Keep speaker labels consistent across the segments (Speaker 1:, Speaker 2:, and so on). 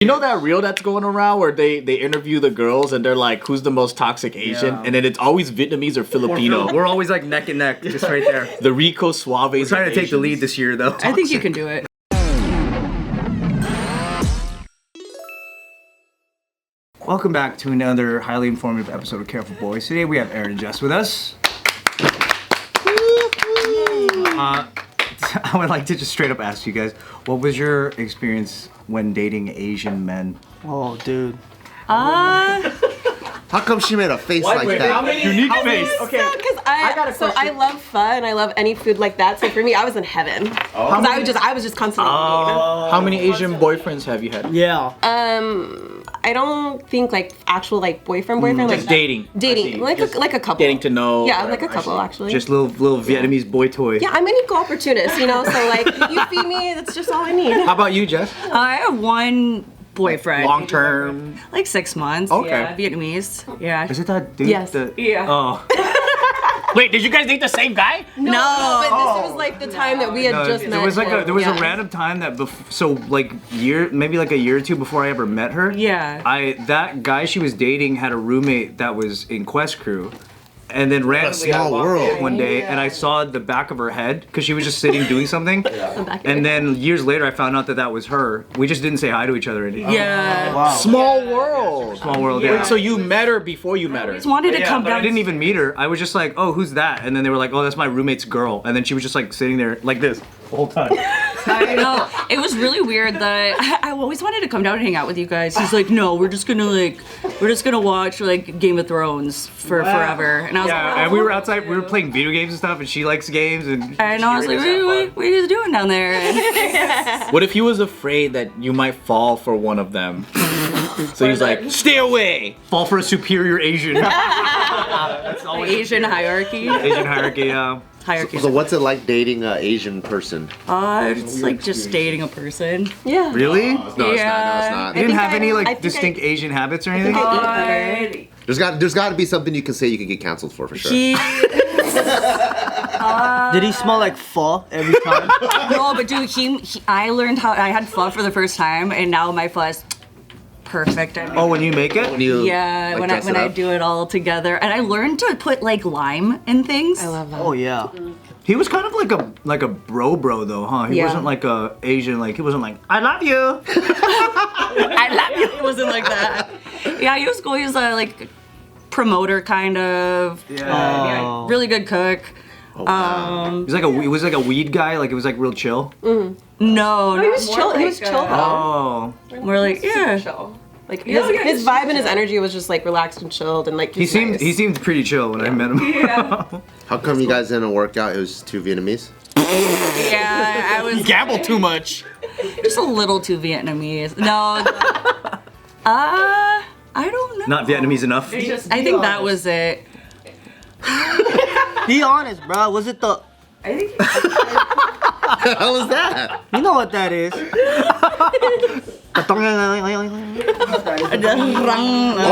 Speaker 1: You know that reel that's going around where they interview the girls and they're like, who's the most toxic Asian? Yeah. And then it's always Vietnamese or Filipino.
Speaker 2: We're always like neck and neck, just right there.
Speaker 1: The Rico Suaves.
Speaker 2: We're trying to take the lead this year, though.
Speaker 3: I think you can do it.
Speaker 2: Welcome back to another highly informative episode of Careful Boys. Today we have Erin and Jess with us. I would like to just straight up ask you guys, what was your experience when dating Asian men?
Speaker 4: Oh, dude.
Speaker 5: How come she made a face like that?
Speaker 2: Unique face.
Speaker 6: Okay, because I love pho and I love any food like that. So for me, I was in heaven. Because I was just constantly eating.
Speaker 1: How many Asian boyfriends have you had?
Speaker 4: Yeah.
Speaker 6: I don't think like actual like boyfriend like
Speaker 1: just dating.
Speaker 6: Dating, like a couple.
Speaker 1: Getting to know.
Speaker 6: Yeah, like a couple actually.
Speaker 2: Just little Vietnamese boy toy.
Speaker 6: Yeah, I'm an equal opportunist, you know. So like, you feed me, that's just all I need.
Speaker 1: How about you, Jess?
Speaker 3: I have one boyfriend.
Speaker 1: Long term.
Speaker 3: Like 6 months.
Speaker 1: Okay.
Speaker 3: Yeah, Vietnamese. Yeah.
Speaker 2: Is it that dude?
Speaker 6: Yes.
Speaker 3: Yeah.
Speaker 2: Oh.
Speaker 1: Wait, did you guys date the same guy?
Speaker 6: No, but this was like the time that we had just met.
Speaker 2: There was like
Speaker 6: him.
Speaker 2: a random time that maybe like a year or two before I ever met her.
Speaker 3: Yeah.
Speaker 2: That guy she was dating had a roommate that was in Quest Crew. And then randomly
Speaker 5: small world.
Speaker 2: one day, and I saw the back of her head because she was just sitting doing something. And then years later, I found out that was her. We just didn't say hi to each other anymore.
Speaker 3: Yeah.
Speaker 4: Wow.
Speaker 1: Small world.
Speaker 2: Small world. Yeah.
Speaker 1: Wait, so you met her before you met her?
Speaker 3: I just wanted to come
Speaker 2: But
Speaker 3: down.
Speaker 2: I didn't even meet her. I was just like, oh, who's that? And then they were like, oh, that's my roommate's girl. And then she was just like sitting there like this the whole time.
Speaker 3: I know. It was really weird that I always wanted to come down and hang out with you guys. He's like, no, we're just gonna watch like Game of Thrones for forever. And I was like, oh.
Speaker 2: And we were outside, we were playing video games and stuff, and she likes games, and
Speaker 3: I was like, what are you guys doing down there? And
Speaker 1: What if he was afraid that you might fall for one of them? So he's like, stay away!
Speaker 2: fall for a superior Asian.
Speaker 3: Asian hierarchy.
Speaker 2: Asian hierarchy, yeah.
Speaker 3: Hierarchy.
Speaker 5: So what's it like dating an Asian person?
Speaker 3: It's like just dating a person.
Speaker 6: Yeah.
Speaker 2: Really?
Speaker 5: No, it's not. No, it's not.
Speaker 2: You didn't have any
Speaker 6: I
Speaker 2: like
Speaker 6: think
Speaker 2: distinct Asian habits or anything?
Speaker 5: There's got to be something you can say you can get canceled for sure.
Speaker 4: Did he smell like pho every time?
Speaker 3: No, but dude, I learned how I had pho for the first time, and now my pho is perfect. I mean,
Speaker 2: Oh, when you make it?
Speaker 5: When you
Speaker 3: yeah,
Speaker 5: like,
Speaker 3: when
Speaker 5: dress it
Speaker 3: I
Speaker 5: up?
Speaker 3: do it all together, and I learned to put like lime in things.
Speaker 6: I love that.
Speaker 4: Oh, yeah.
Speaker 2: He was kind of like a bro though, huh? He
Speaker 3: Yeah.
Speaker 2: wasn't like a Asian, like he wasn't like, I love you.
Speaker 3: I love you. It wasn't like that. Yeah, he was cool. He was a like promoter kind of.
Speaker 2: Yeah.
Speaker 3: Really good cook.
Speaker 2: He was like a weed guy, like it was like real chill.
Speaker 3: No,
Speaker 6: He was chill. He was chill though.
Speaker 2: Oh.
Speaker 3: We're like, yeah.
Speaker 6: Chill. Like his vibe and his energy was just like relaxed and chilled and like
Speaker 2: He seemed pretty chill when I met him.
Speaker 3: Yeah.
Speaker 5: How come you guys didn't work out? It was too Vietnamese.
Speaker 3: Yeah, I was
Speaker 1: You gamble too much.
Speaker 3: just a little too Vietnamese. No. I don't know.
Speaker 2: Not Vietnamese enough.
Speaker 3: I think that was it.
Speaker 4: Be honest, bro. Was it the...
Speaker 3: I think.
Speaker 5: What the hell is that?
Speaker 4: You know what that is.
Speaker 5: Oh,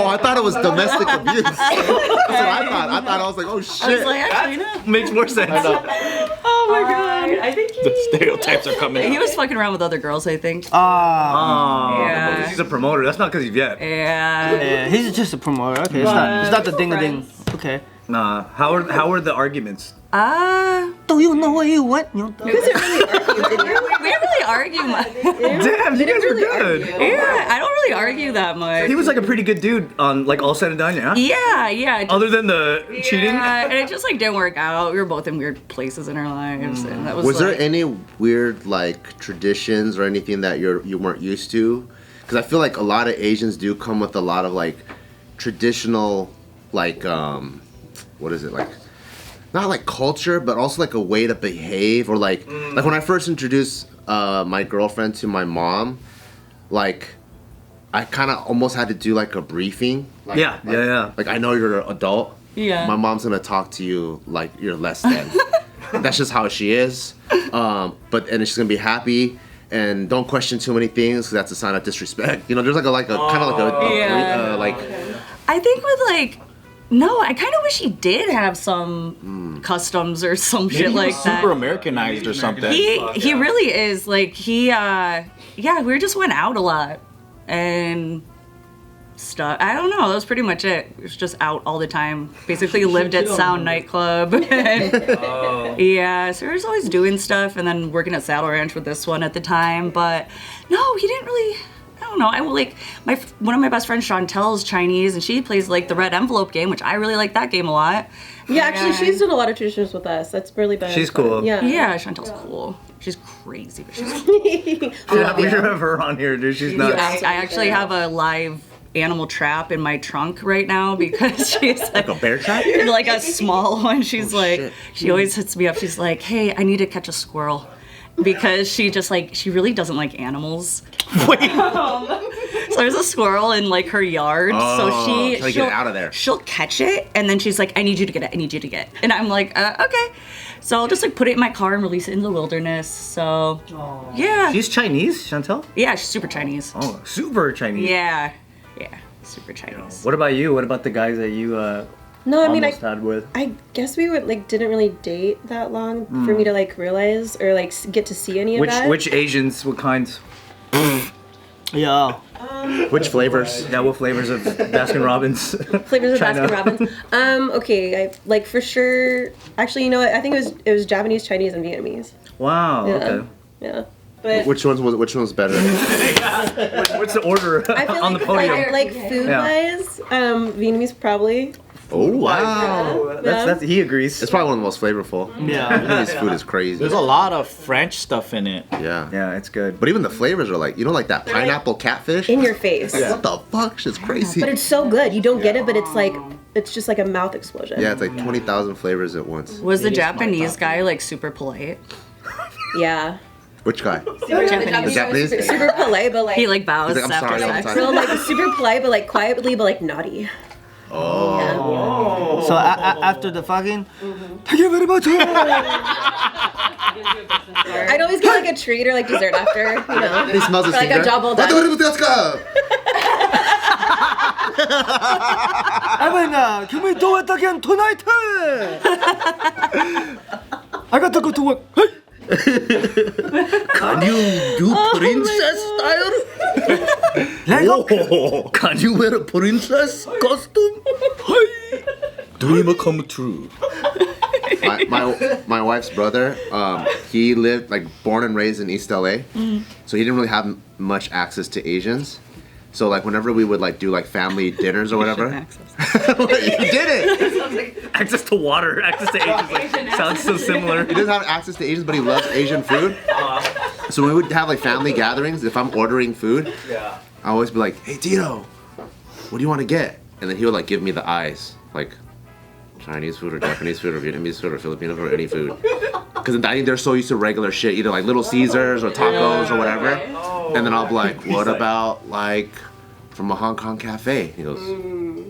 Speaker 5: I thought it was domestic abuse. That's what I thought. I was like, oh
Speaker 3: I was
Speaker 5: shit.
Speaker 3: like, actually, no.
Speaker 2: Makes more sense.
Speaker 3: Oh my god. I think
Speaker 1: The stereotypes are coming
Speaker 3: he
Speaker 1: out.
Speaker 3: was fucking around with other girls, I think.
Speaker 2: Oh,
Speaker 3: Yeah.
Speaker 2: he's a promoter. That's not because he's Viet.
Speaker 3: Yeah.
Speaker 4: Yeah, he's just a promoter. Okay, it's not the ding-a-ding. Okay.
Speaker 2: Nah. How are the arguments?
Speaker 4: Do you know where you went?
Speaker 3: We didn't really argue much.
Speaker 2: Damn, you guys were good.
Speaker 3: Yeah, I don't really argue that much.
Speaker 2: He was like a pretty good dude on like all said and done, yeah.
Speaker 3: Yeah.
Speaker 2: Other than the cheating.
Speaker 3: Yeah, and it just like didn't work out. We were both in weird places in our lives, and that was.
Speaker 5: Was there
Speaker 3: like,
Speaker 5: any weird like traditions or anything that you weren't used to? Because I feel like a lot of Asians do come with a lot of like traditional like what is it like? Not like culture, but also like a way to behave, or like when I first introduced my girlfriend to my mom, like I kind of almost had to do like a briefing. Like,
Speaker 2: Yeah.
Speaker 5: Like I know you're an adult.
Speaker 3: Yeah.
Speaker 5: My mom's gonna talk to you like you're less than. That's just how she is. And she's gonna be happy. And don't question too many things because that's a sign of disrespect. You know, there's like a kind of like a
Speaker 3: I think with like. No, I kind of wish he did have some customs or some shit like that.
Speaker 1: Super Americanized or something.
Speaker 3: He really is like we just went out a lot. and stuff. I don't know. That was pretty much it. It was just out all the time. Basically lived at Sound nightclub. Yeah, so he was always doing stuff and then working at Saddle Ranch with this one at the time. But no, he didn't really. I don't know. I like one of my best friends, Chantel's Chinese, and she plays like the Red Envelope game, which I really like that game a lot.
Speaker 6: Yeah, actually, she's done a lot of traditions with us. That's really been.
Speaker 2: She's cool.
Speaker 6: Yeah.
Speaker 3: Yeah, Chantel's cool. She's crazy, but she's cool.
Speaker 2: We should have her on here, dude. She's nuts.
Speaker 3: I actually have a live animal trap in my trunk right now because she's like
Speaker 5: a bear trap?
Speaker 3: Like a small one. She's like,
Speaker 5: shit.
Speaker 3: she always hits me up. She's like, hey, I need to catch a squirrel. Because she just like, she really doesn't like animals.
Speaker 1: Wait.
Speaker 3: So there's a squirrel in like her yard. So
Speaker 5: trying to get
Speaker 3: she'll
Speaker 5: it out of there.
Speaker 3: She'll catch it and then she's like, I need you to get it. I need you to get it. And I'm like, okay. So I'll just like put it in my car and release it in the wilderness. So yeah.
Speaker 2: She's Chinese, Chantel?
Speaker 3: Yeah, she's super Chinese.
Speaker 2: Oh, super Chinese.
Speaker 3: Yeah. Yeah. Super Chinese.
Speaker 2: What about you? What about the guys that you
Speaker 6: No, I mean,
Speaker 2: almost had with?
Speaker 6: I guess we would like didn't really date that long for me to like realize or like get to see any of that.
Speaker 2: Which Asians? What kinds?
Speaker 4: Yeah.
Speaker 5: Which flavors?
Speaker 2: Yeah, what flavors of Baskin Robbins?
Speaker 6: Flavors of
Speaker 2: China.
Speaker 6: Baskin Robbins. Okay, I like for sure. Actually, you know what? I think it was Japanese, Chinese, and Vietnamese.
Speaker 2: Wow.
Speaker 6: Yeah.
Speaker 2: Okay.
Speaker 6: Yeah. But
Speaker 5: Which one's better?
Speaker 2: What's the order
Speaker 6: I feel
Speaker 2: on
Speaker 6: like,
Speaker 2: the podium?
Speaker 6: like food wise, Vietnamese probably.
Speaker 5: Oh wow!
Speaker 2: That's he agrees.
Speaker 5: It's probably one of the most flavorful.
Speaker 4: Yeah.
Speaker 5: Vietnamese food is crazy.
Speaker 1: There's a lot of French stuff in it.
Speaker 5: Yeah.
Speaker 2: Yeah, it's good.
Speaker 5: But even the flavors are like, you know, like that pineapple catfish.
Speaker 6: In your face.
Speaker 5: What the fuck? Shit's crazy.
Speaker 6: But it's so good. You don't get it, but it's like it's just like a mouth explosion.
Speaker 5: Yeah, it's like 20,000 flavors at once.
Speaker 3: Was the
Speaker 1: It is my
Speaker 3: Japanese
Speaker 1: top.
Speaker 3: guy like super polite?
Speaker 6: Yeah.
Speaker 5: Which guy?
Speaker 3: Japanese.
Speaker 5: The Japanese?
Speaker 6: Super polite, but like
Speaker 3: He like bows
Speaker 5: He's like, I'm
Speaker 3: after
Speaker 5: sorry, I'm
Speaker 3: sex.
Speaker 5: sorry.
Speaker 6: so like super polite, but like quietly, but like naughty.
Speaker 5: Oh.
Speaker 4: So after the fucking, thank you very much.
Speaker 6: I'd always get like a treat or like dessert after, you know.
Speaker 5: He smells his
Speaker 6: Or, like
Speaker 5: finger.
Speaker 6: a job well done.
Speaker 4: Evan, can we do it again tonight? I got to go to work. Hey.
Speaker 5: Can you do princess style?
Speaker 4: Lego.
Speaker 5: Can you wear a princess costume?
Speaker 1: Dream come true.
Speaker 5: My wife's brother, he lived like born and raised in East LA, so he didn't really have much access to Asians. So like whenever we would like do like family dinners or whatever, he did it.
Speaker 2: Access to water, access to Asians, like, sounds so similar.
Speaker 5: He doesn't have access to Asians, but he loves Asian food. So when we would have like family gatherings, if I'm ordering food, I always be like, "Hey Tito, what do you want to get?" And then he would like give me the eyes, like Chinese food or Japanese food or Vietnamese food or Filipino food or any food. Because in dining they're so used to regular shit, either like Little Caesars or tacos or whatever. And then I'll be like, "What about like from a Hong Kong cafe?" He goes,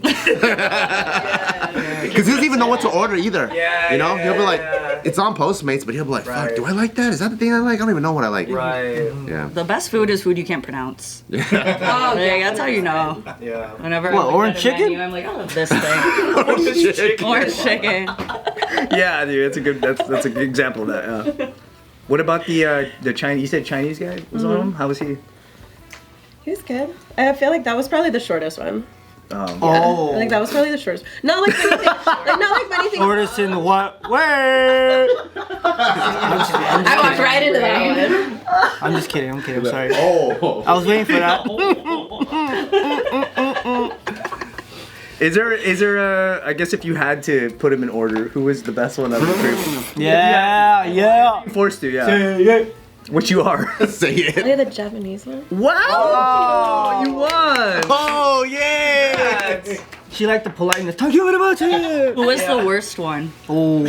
Speaker 5: because he doesn't even know what to order either. You know, he'll be like, it's on Postmates, but he'll be like, fuck, do I like that? Is that the thing I like? I don't even know what I like.
Speaker 2: Right.
Speaker 5: Yeah.
Speaker 3: The best food is food you can't pronounce.
Speaker 6: Oh,
Speaker 3: Like, that's how you know.
Speaker 2: Yeah.
Speaker 3: Whenever
Speaker 4: What,
Speaker 3: I look
Speaker 4: orange
Speaker 3: at a
Speaker 4: chicken?
Speaker 3: menu, I'm like, I love this thing. Orange chicken.
Speaker 2: Yeah, dude, that's a good example of that. Yeah. What about the Chinese? You said Chinese guy was on him. How was he?
Speaker 6: He was good. I feel like that was probably the shortest one.
Speaker 2: Oh.
Speaker 6: I think that was probably the shortest. Not like many things. Like, not like many things.
Speaker 4: Shortest in what? Where?
Speaker 6: I walked right into that one.
Speaker 4: I'm just kidding. I'm kidding. I'm sorry.
Speaker 5: Oh.
Speaker 4: I was waiting for that.
Speaker 2: Is there a? I guess if you had to put him in order, who was the best one out of the group?
Speaker 4: Yeah.
Speaker 2: Forced to, yeah. Which you are.
Speaker 5: Say it.
Speaker 6: Are they the Japanese one?
Speaker 2: Wow! You won.
Speaker 5: Oh, yeah.
Speaker 4: She liked the politeness. Thank you very much.
Speaker 3: Who was the worst one?
Speaker 4: Oh.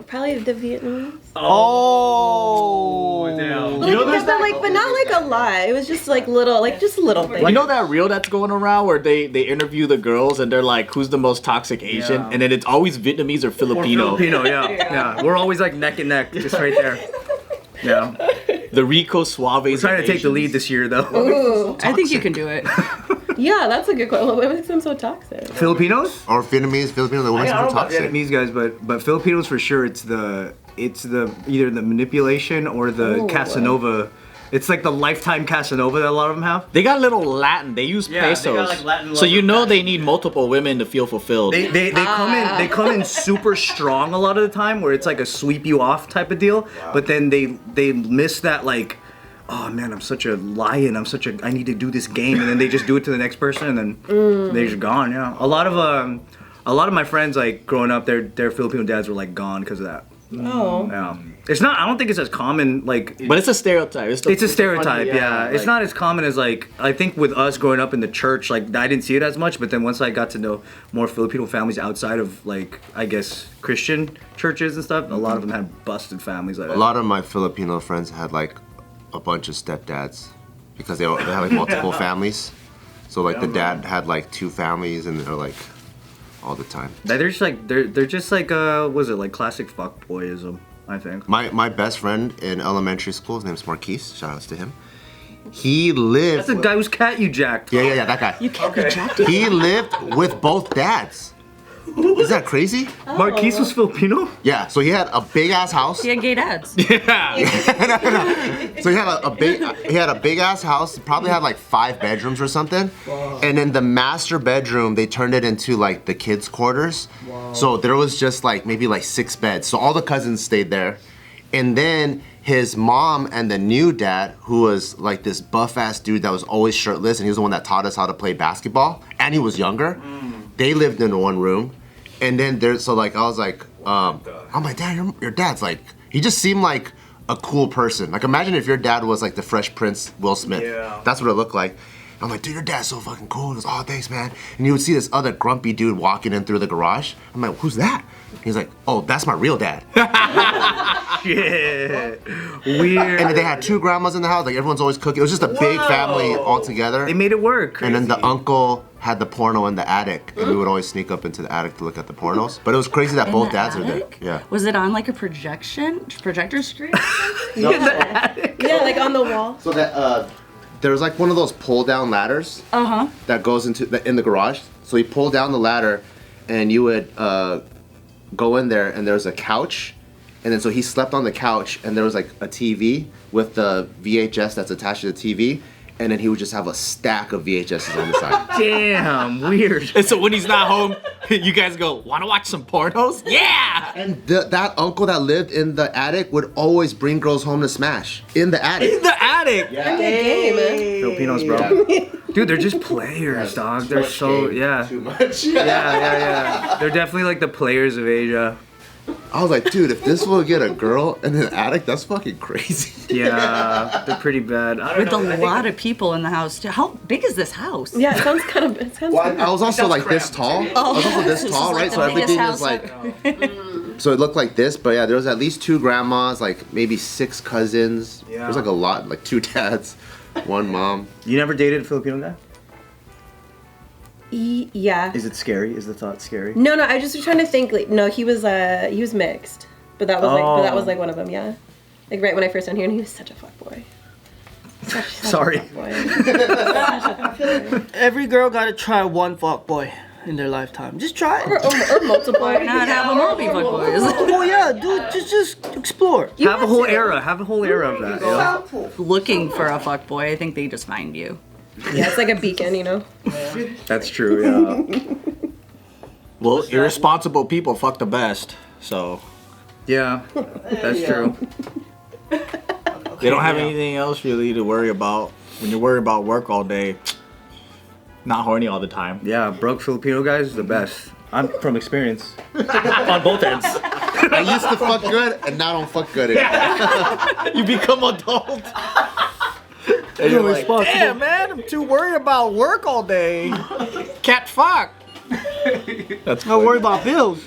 Speaker 6: Probably the Vietnamese.
Speaker 4: Oh.
Speaker 2: Damn.
Speaker 6: But, like, but not like a lot. It was just like little, like just little things.
Speaker 1: You know that reel that's going around where they interview the girls and they're like, who's the most toxic Asian?
Speaker 2: Yeah.
Speaker 1: And then it's always Vietnamese or Filipino.
Speaker 2: Filipino, yeah. We're always like neck and neck, just right there. Yeah.
Speaker 1: The Rico Suaves.
Speaker 2: We're trying to take the lead this year, though.
Speaker 6: Ooh.
Speaker 3: I think you can do it.
Speaker 6: Yeah, that's a good question. What makes them so toxic?
Speaker 2: Filipinos?
Speaker 5: Or Vietnamese, Filipino, the women's
Speaker 2: I don't know about
Speaker 5: toxic.
Speaker 2: Vietnamese guys, but Filipinos for sure. It's the either the manipulation or the
Speaker 6: Ooh.
Speaker 2: Casanova It's like the lifetime Casanova that a lot of them have.
Speaker 1: They got a little Latin. They use
Speaker 2: They
Speaker 1: pesos.
Speaker 2: got, like, Latin
Speaker 1: So you know
Speaker 2: love
Speaker 1: they need multiple women to feel fulfilled.
Speaker 2: They come in super strong a lot of the time, where it's like a sweep you off type of deal. But then they miss that, like, oh man, I'm such a lion. I need to do this game, and then they just do it to the next person, and then they're just gone. Yeah, a lot of my friends, like growing up, their Filipino dads were like gone because of that.
Speaker 6: Oh.
Speaker 2: Yeah, it's not. I don't think it's as common. Like,
Speaker 1: but it's a stereotype.
Speaker 2: It's a stereotype. Yeah, it's not as common as, like, I think with us growing up in the church. Like, I didn't see it as much, but then once I got to know more Filipino families outside of, like, I guess Christian churches and stuff, a lot of them had busted families like that.
Speaker 5: A lot of my Filipino friends had like a bunch of stepdads because they had like multiple families. So like the dad had like 2 families, and they're like all the time.
Speaker 2: They're just like was it like classic fuckboyism, I think.
Speaker 5: My best friend in elementary school, his name's Marquise. Shout outs to him. He lived.
Speaker 2: That's the guy whose cat you jacked.
Speaker 5: Yeah, that guy.
Speaker 3: You can't be jacked.
Speaker 5: He lived with both dads. Is that crazy?
Speaker 2: Marquise was Filipino?
Speaker 5: Yeah, so he had a big ass house.
Speaker 3: He had gay dads.
Speaker 1: Yeah.
Speaker 5: So he had a big ass house. Probably had like 5 bedrooms or something. Wow. And in the master bedroom, they turned it into like the kids' quarters. Wow. So there was just like maybe like 6 beds. So all the cousins stayed there. And then his mom and the new dad, who was like this buff ass dude that was always shirtless, and he was the one that taught us how to play basketball, and he was younger. They lived in one room. And then I was like, I'm like, Dad, your dad's like, he just seemed like a cool person. Like, imagine if your dad was like the Fresh Prince Will Smith. Yeah. That's what it looked like. I'm like, dude, your dad's so fucking cool. He goes, oh, thanks, man. And you would see this other grumpy dude walking in through the garage. I'm like, who's that? He's like, oh, that's my real dad.
Speaker 2: Shit. Weird.
Speaker 5: And they had 2 grandmas in the house. Like, everyone's always cooking. It was just a big family all together.
Speaker 2: They made it work. Crazy.
Speaker 5: And then the uncle had the porno in the attic, and we would always sneak up into the attic to look at the pornos. But it was crazy that both dads are there. Yeah.
Speaker 3: Was it on like a projector screen?
Speaker 6: Yeah, like on the wall.
Speaker 5: So that there's like one of those pull down ladders that goes in the garage. So you pull down the ladder, and you would go in there, and there's a couch, and then so he slept on the couch, and there was like a TV with the VHS that's attached to the TV. And then he would just have a stack of VHSs on the side.
Speaker 2: Damn, weird.
Speaker 1: And so when he's not home, you guys go, wanna watch some pornos? Yeah!
Speaker 5: And that uncle that lived in the attic would always bring girls home to smash. In the attic.
Speaker 1: In the attic!
Speaker 5: Yeah.
Speaker 2: Filipinos, bro. Dude, they're just players, dog. They're so, yeah.
Speaker 5: Too much.
Speaker 2: Yeah. They're definitely like the players of Asia.
Speaker 5: I was like, dude, if this will get a girl in an attic, that's fucking crazy.
Speaker 2: Yeah, they're pretty bad.
Speaker 3: With a lot of people in the house too. How big is this house?
Speaker 6: Yeah, it sounds kind of.
Speaker 5: I was also like this tall. I was also this tall, right? So everything is like. So it looked like this, but yeah, there was at least 2 grandmas, like maybe 6 cousins. Yeah. There's like a lot, like 2 dads, 1 mom.
Speaker 2: You never dated a Filipino guy?
Speaker 6: Yeah.
Speaker 2: Is it scary? Is the thought scary?
Speaker 6: No, I just was trying to think. Like, no, he was mixed, but that was like one of them. Yeah, like right when I first went here, and he was such a fuckboy.
Speaker 2: Sorry.
Speaker 4: Every girl gotta try one fuckboy in their lifetime. Just try it.
Speaker 6: Or multiple.
Speaker 3: Not have a multi fuckboys.
Speaker 4: Oh yeah, dude, just explore.
Speaker 2: Have a whole era of that. Yeah.
Speaker 3: Looking for a fuckboy, I think they just find you.
Speaker 6: Yeah, it's like a beacon, you know.
Speaker 2: That's true. Yeah.
Speaker 1: Well, irresponsible people fuck the best, so.
Speaker 2: Yeah, that's true.
Speaker 1: They don't have anything else really to worry about. When you worry about work all day, not horny all the time.
Speaker 2: Yeah, broke Filipino guys is the best. I'm from experience. On both ends.
Speaker 5: I used to fuck good, and now I don't fuck good anymore.
Speaker 1: You become adult. And you're like, damn, man, I'm too worried about work all day. Can't fuck.
Speaker 4: That's not worry about bills.